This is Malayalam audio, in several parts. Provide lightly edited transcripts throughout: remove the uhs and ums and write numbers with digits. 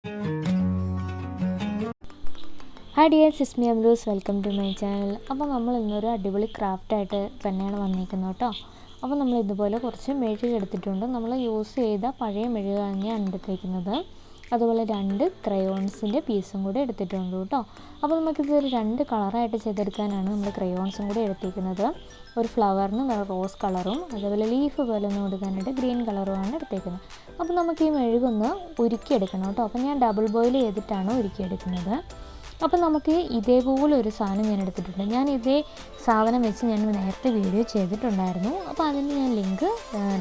Hi dear, it's me Amaluz. Welcome to my channel. അപ്പോൾ നമ്മൾ ഇന്നൊരു അടിപൊളി ക്രാഫ്റ്റായിട്ട് തന്നെയാണ് വന്നിരിക്കുന്നത് കേട്ടോ. അപ്പോൾ നമ്മൾ ഇതുപോലെ കുറച്ച് മെഴുക് എടുത്തിട്ടുണ്ട്. നമ്മൾ യൂസ് ചെയ്ത പഴയ മെഴുക് തന്നെയാണ് എടുത്തേക്കുന്നത്. അതുപോലെ 2 ക്രയോൺസിൻ്റെ പീസും കൂടെ എടുത്തിട്ടുണ്ട് കേട്ടോ. അപ്പോൾ നമുക്കിത് 2 കളറായിട്ട് ചെയ്തെടുക്കാനാണ് നമ്മൾ ക്രയോൺസും കൂടെ എടുത്തേക്കുന്നത്. ഒരു ഫ്ലവറിന് റോസ് കളറും അതുപോലെ ലീഫ് പോലെ ഒന്ന് കൊടുക്കാനായിട്ട് ഗ്രീൻ കളറുമാണ് എടുത്തേക്കുന്നത്. അപ്പോൾ നമുക്ക് ഈ മെഴുകൊന്ന് ഉരുക്കിയെടുക്കണം കേട്ടോ. അപ്പോൾ ഞാൻ ഡബിൾ ബോയിൽ ചെയ്തിട്ടാണ് ഉരുക്കിയെടുക്കുന്നത്. അപ്പോൾ നമുക്ക് ഇതേപോലെ ഒരു സാധനം ഞാൻ എടുത്തിട്ടുണ്ട്. ഞാൻ ഇതേ സാധനം വെച്ച് ഞാൻ നേരത്തെ വീഡിയോ ചെയ്തിട്ടുണ്ടായിരുന്നു. അപ്പോൾ അതിന് ഞാൻ ലിങ്ക്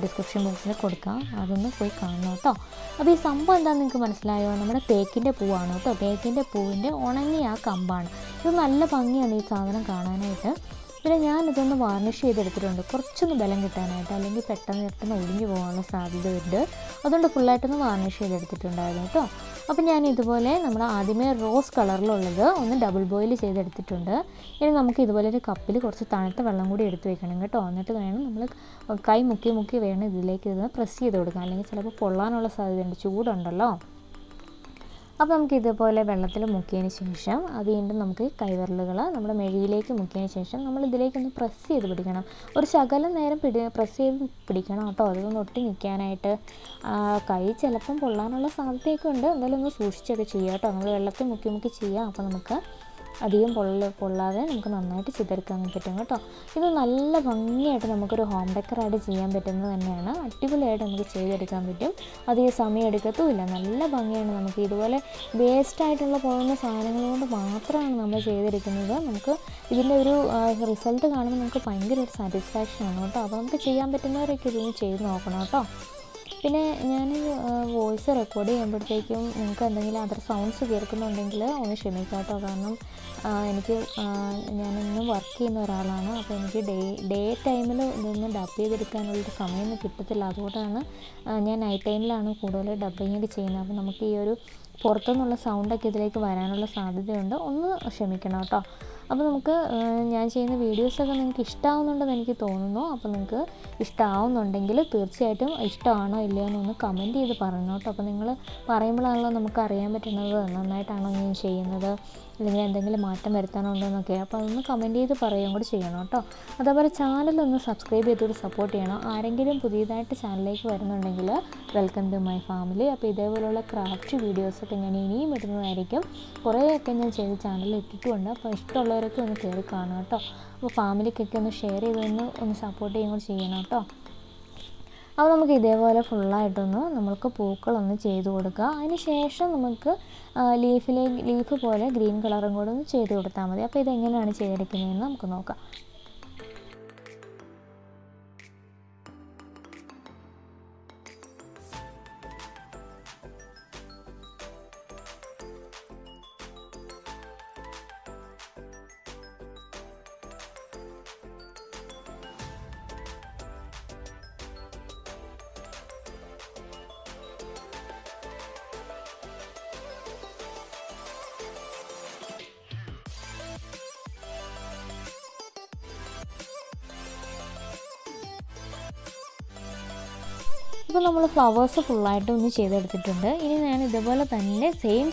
ഡിസ്ക്രിപ്ഷൻ ബോക്സിൽ കൊടുക്കാം, അതൊന്ന് പോയി കാണണം കേട്ടോ. അപ്പോൾ ഈ സംഭവം എന്താണെന്ന് നിങ്ങൾക്ക് മനസ്സിലായോ? നമ്മുടെ തേക്കിൻ്റെ പൂവാണ് കേട്ടോ. തേക്കിൻ്റെ പൂവിൻ്റെ ഉണങ്ങിയ ആ കമ്പാണ്. ഇത് നല്ല ഭംഗിയാണ് ഈ സാധനം കാണാനായിട്ട്. പിന്നെ ഞാനിതൊന്ന് വാർണിഷ് ചെയ്തെടുത്തിട്ടുണ്ട്, കുറച്ചൊന്ന് ബലം കിട്ടാനായിട്ട്, അല്ലെങ്കിൽ പെട്ടെന്ന് ഒഴിഞ്ഞു പോകാനുള്ള സാധ്യതയുണ്ട്. അതുകൊണ്ട് ഫുള്ളായിട്ടൊന്ന് വാർണിഷ് ചെയ്തെടുത്തിട്ടുണ്ടായിരുന്നു കേട്ടോ. അപ്പോൾ ഞാൻ ഇതുപോലെ നമ്മൾ ആദ്യമേ റോസ് കളറിലുള്ളത് ഒന്ന് ഡബിൾ ബോയിൽ ചെയ്തെടുത്തിട്ടുണ്ട്. ഇനി നമുക്ക് ഇതുപോലെ ഒരു കപ്പിൽ കുറച്ച് തണുത്ത വെള്ളം കൂടി എടുത്ത് വെക്കണം കേട്ടോ. എന്നിട്ട് വേണം നമ്മൾ കൈ മുക്കി വേണം ഇതിലേക്ക് ഇത് പ്രസ് ചെയ്ത് കൊടുക്കാം, അല്ലെങ്കിൽ ചിലപ്പോൾ പൊള്ളാനുള്ള സാധ്യതയുണ്ട്, ചൂടുണ്ടല്ലോ. അപ്പോൾ നമുക്ക് ഇതുപോലെ വെള്ളത്തിൽ മുക്കിയതിന് ശേഷം അത് വീണ്ടും നമുക്ക് കൈവിരലുകൾ നമ്മുടെ മെഴുകിലേക്ക് മുക്കിയതിന് ശേഷം നമ്മൾ ഇതിലേക്കൊന്ന് പ്രസ് ചെയ്ത് പിടിക്കണം. ഒരു ശകലം നേരം പ്രസ് ചെയ്ത് പിടിക്കണം കേട്ടോ, അതൊന്ന് ഒട്ടി നിൽക്കാനായിട്ട്. കൈ ചിലപ്പം പൊള്ളാനുള്ള സാധ്യതയൊക്കെ ഉണ്ട്, എന്തായാലും ഒന്ന് സൂക്ഷിച്ചൊക്കെ ചെയ്യുക കേട്ടോ. നമ്മൾ വെള്ളത്തിൽ മുക്കി ചെയ്യുക. അപ്പോൾ നമുക്ക് അധികം പൊള്ളാതെ നമുക്ക് നന്നായിട്ട് ചിതെടുക്കാൻ പറ്റും കേട്ടോ. ഇത് നല്ല ഭംഗിയായിട്ട് നമുക്കൊരു ഹോം ഡെക്കറായിട്ട് ചെയ്യാൻ പറ്റുന്നത് തന്നെയാണ്. അടിപൊളിയായിട്ട് നമുക്ക് ചെയ്തെടുക്കാൻ പറ്റും, അധികം സമയം എടുക്കത്തുമില്ല. നല്ല ഭംഗിയാണ്. നമുക്ക് ഇതുപോലെ വേസ്റ്റായിട്ടുള്ള പോകുന്ന സാധനങ്ങൾ കൊണ്ട് മാത്രമാണ് നമ്മൾ ചെയ്തെടുക്കുന്നത്. നമുക്ക് ഇതിൻ്റെ ഒരു റിസൾട്ട് കാണുമ്പോൾ നമുക്ക് ഭയങ്കര ഒരു സാറ്റിസ്ഫാക്ഷനാണ് കേട്ടോ. അപ്പോൾ നമുക്ക് ചെയ്യാൻ പറ്റുന്നവരൊക്കെ ഇതൊന്ന് ചെയ്ത് നോക്കണം കേട്ടോ. പിന്നെ ഞാൻ വോയിസ് റെക്കോർഡ് ചെയ്യുമ്പോഴത്തേക്കും നിങ്ങൾക്ക് എന്തെങ്കിലും അതർ സൗണ്ട്സ് കേൾക്കുന്നുണ്ടെങ്കിൽ ഒന്ന് ക്ഷമിക്കാം കേട്ടോ. കാരണം ഞാനിന്നും വർക്ക് ചെയ്യുന്ന ഒരാളാണ്. അപ്പോൾ എനിക്ക് ഡേ ടൈമിൽ ഇതൊന്ന് ഡബ് ചെയ്തെടുക്കാനുള്ളൊരു സമയമൊന്നും കിട്ടത്തില്ല. അതുകൊണ്ടാണ് ഞാൻ നൈറ്റ് ടൈമിലാണ് കൂടുതൽ ഡബ്ബിങ്ങൊക്കെ ചെയ്യുന്നത്. അപ്പോൾ നമുക്ക് ഈ ഒരു പുറത്തുനിന്നുള്ള സൗണ്ടൊക്കെ ഇതിലേക്ക് വരാനുള്ള സാധ്യതയുണ്ട്, ഒന്ന് ക്ഷമിക്കണം കേട്ടോ. അപ്പോൾ നമുക്ക് ഞാൻ ചെയ്യുന്ന വീഡിയോസൊക്കെ നിങ്ങൾക്ക് ഇഷ്ടമാവുന്നുണ്ടെന്ന് എനിക്ക് തോന്നുന്നു. അപ്പോൾ നിങ്ങൾക്ക് ഇഷ്ടമാവുന്നുണ്ടെങ്കിൽ തീർച്ചയായിട്ടും ഇഷ്ടമാണോ ഇല്ലയോ എന്നൊന്ന് കമൻറ്റ് ചെയ്ത് പറയണം കേട്ടോ. അപ്പോൾ നിങ്ങൾ പറയുമ്പോഴാണല്ലോ നമുക്ക് അറിയാൻ പറ്റുന്നത് നന്നായിട്ടാണോ ഞാൻ ചെയ്യുന്നത്, അല്ലെങ്കിൽ എന്തെങ്കിലും മാറ്റം വരുത്താനുണ്ടോ എന്നൊക്കെ. അപ്പോൾ അതൊന്ന് കമൻറ്റ് ചെയ്ത് പറയുകയും കൂടി ചെയ്യണം കേട്ടോ. അതേപോലെ ചാനലൊന്ന് സബ്സ്ക്രൈബ് ചെയ്തിട്ട് സപ്പോർട്ട് ചെയ്യണം. ആരെങ്കിലും പുതിയതായിട്ട് ചാനലിലേക്ക് വരുന്നുണ്ടെങ്കിൽ വെൽക്കം ടു മൈ ഫാമിലി. അപ്പോൾ ഇതേപോലെയുള്ള ക്രാഫ്റ്റ് വീഡിയോസൊക്കെ ഞാൻ ഇനിയും ഇടുന്നതായിരിക്കും. കുറേയൊക്കെ ഞാൻ ചെയ്ത് ചാനലിൽ ഇട്ടിട്ടുമുണ്ട്. അപ്പോൾ ഇഷ്ടമുള്ളവരൊക്കെ ഒന്ന് കയറി കാണുക കേട്ടോ. അപ്പോൾ ഫാമിലിക്കൊക്കെ ഒന്ന് ഷെയർ ചെയ്തൊന്ന് സപ്പോർട്ട് ചെയ്യുകയും കൂടി ചെയ്യണം കേട്ടോ. അപ്പോൾ നമുക്ക് ഇതേപോലെ ഫുള്ളായിട്ടൊന്ന് നമ്മൾക്ക് പൂക്കളൊന്ന് ചെയ്ത് കൊടുക്കുക. അതിന് ശേഷം നമുക്ക് ലീഫ് പോലെ ഗ്രീൻ കളറും കൂടെ ഒന്ന് ചെയ്ത് കൊടുത്താൽ മതി. അപ്പോൾ ഇതെങ്ങനെയാണ് ചെയ്തെടുക്കുന്നതെന്ന് നമുക്ക് നോക്കാം. ഇപ്പോൾ നമ്മൾ ഫ്ലവേഴ്സ് ഫുള്ളായിട്ട് ഒന്ന് ചെയ്തെടുത്തിട്ടുണ്ട്. ഇനി ഞാൻ ഇതുപോലെ തന്നെ സെയിം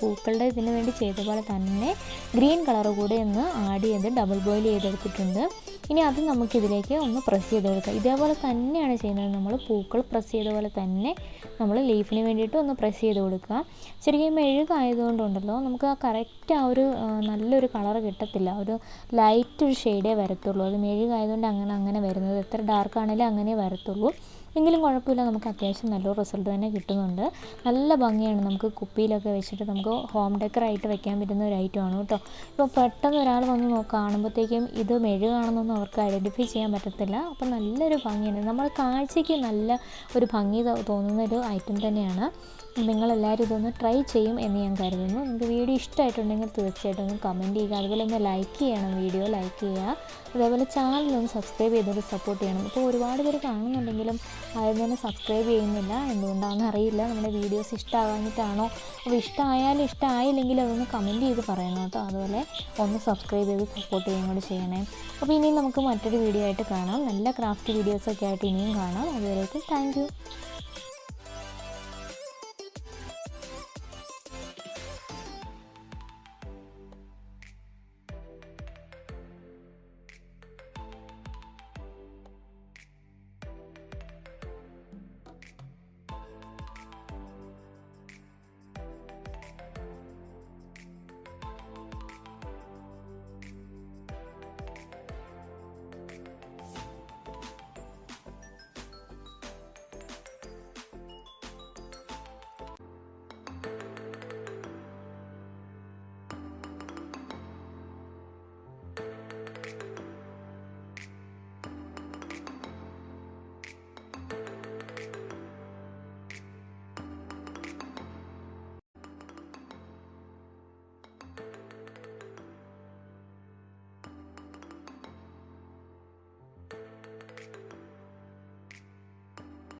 പൂക്കളുടെ ഇതിന് വേണ്ടി ചെയ്ത പോലെ തന്നെ ഗ്രീൻ കളർ കൂടെ ഒന്ന് ആഡ് ചെയ്ത് ഡബിൾ ബോയിൽ ചെയ്തെടുത്തിട്ടുണ്ട്. ഇനി അത് നമുക്കിതിലേക്ക് ഒന്ന് പ്രസ് ചെയ്ത് കൊടുക്കാം. ഇതേപോലെ തന്നെയാണ് ചെയ്യുന്നത്. നമ്മൾ പൂക്കൾ പ്രസ് ചെയ്ത പോലെ തന്നെ നമ്മൾ ലീഫിന് വേണ്ടിയിട്ട് ഒന്ന് പ്രസ് ചെയ്ത് കൊടുക്കുക. ശരിക്കും മെഴുകായതുകൊണ്ടുണ്ടല്ലോ നമുക്ക് ആ കറക്റ്റ് ആ ഒരു നല്ലൊരു കളർ കിട്ടത്തില്ല. ഒരു ലൈറ്റ് ഒരു ഷെയ്ഡേ വരത്തുള്ളൂ. അത് മെഴുകായതുകൊണ്ട് അങ്ങനെ വരുന്നത്. എത്ര ഡാർക്ക് ആണെങ്കിലും അങ്ങനെ വരത്തുള്ളൂ. എങ്കിലും കുഴപ്പമില്ല, നമുക്ക് അത്യാവശ്യം നല്ലൊരു റിസൾട്ട് തന്നെ കിട്ടുന്നുണ്ട്. നല്ല ഭംഗിയാണ്. നമുക്ക് കുപ്പിയിലൊക്കെ വെച്ചിട്ട് നമുക്ക് ഹോം ഡെക്കറായിട്ട് വെക്കാൻ പറ്റുന്ന ഒരു ഐറ്റമാണ് കേട്ടോ. ഇപ്പോൾ പെട്ടെന്ന് ഒരാൾ വന്ന് കാണുമ്പോഴത്തേക്കും ഇത് മെഴുകാണെന്നൊന്നും അവർക്ക് ഐഡൻറ്റിഫൈ ചെയ്യാൻ പറ്റത്തില്ല. അപ്പോൾ നല്ലൊരു ഭംഗിയാണ്. നമ്മൾ കാഴ്ചയ്ക്ക് നല്ല ഒരു ഭംഗി തോന്നുന്ന ഒരു ഐറ്റം തന്നെയാണ്. നിങ്ങളെല്ലാവരും ഇതൊന്ന് ട്രൈ ചെയ്യും എന്ന് ഞാൻ കരുതുന്നു. നിങ്ങൾക്ക് വീഡിയോ ഇഷ്ടമായിട്ടുണ്ടെങ്കിൽ തീർച്ചയായിട്ടും ഒന്ന് കമൻറ്റ് ചെയ്യുക. അതുപോലെ ഒന്ന് ലൈക്ക് ചെയ്യണം, വീഡിയോ ലൈക്ക് ചെയ്യുക. അതേപോലെ ചാനലൊന്ന് സബ്സ്ക്രൈബ് ചെയ്തിട്ട് സപ്പോർട്ട് ചെയ്യണം. ഇപ്പോൾ ഒരുപാട് പേര് കാണുന്നുണ്ടെങ്കിലും ആരും തന്നെ സബ്സ്ക്രൈബ് ചെയ്യുന്നില്ല. എന്തുകൊണ്ടാണെന്ന് അറിയില്ല. നമ്മുടെ വീഡിയോസ് ഇഷ്ടമാകാഞ്ഞിട്ടാണോ? അപ്പോൾ ഇഷ്ടമായാലും ഇഷ്ടമായില്ലെങ്കിലും അതൊന്ന് കമൻറ്റ് ചെയ്ത് പറയണം കേട്ടോ. അതുപോലെ ഒന്ന് സബ്സ്ക്രൈബ് ചെയ്ത് സപ്പോർട്ട് ചെയ്യുകയും കൂടി ചെയ്യണേ. അപ്പോൾ ഇനിയും നമുക്ക് മറ്റൊരു വീഡിയോ ആയിട്ട് കാണാം. നല്ല ക്രാഫ്റ്റ് വീഡിയോസൊക്കെ ആയിട്ട് ഇനിയും കാണാം. അതുവരേക്കും താങ്ക് യു.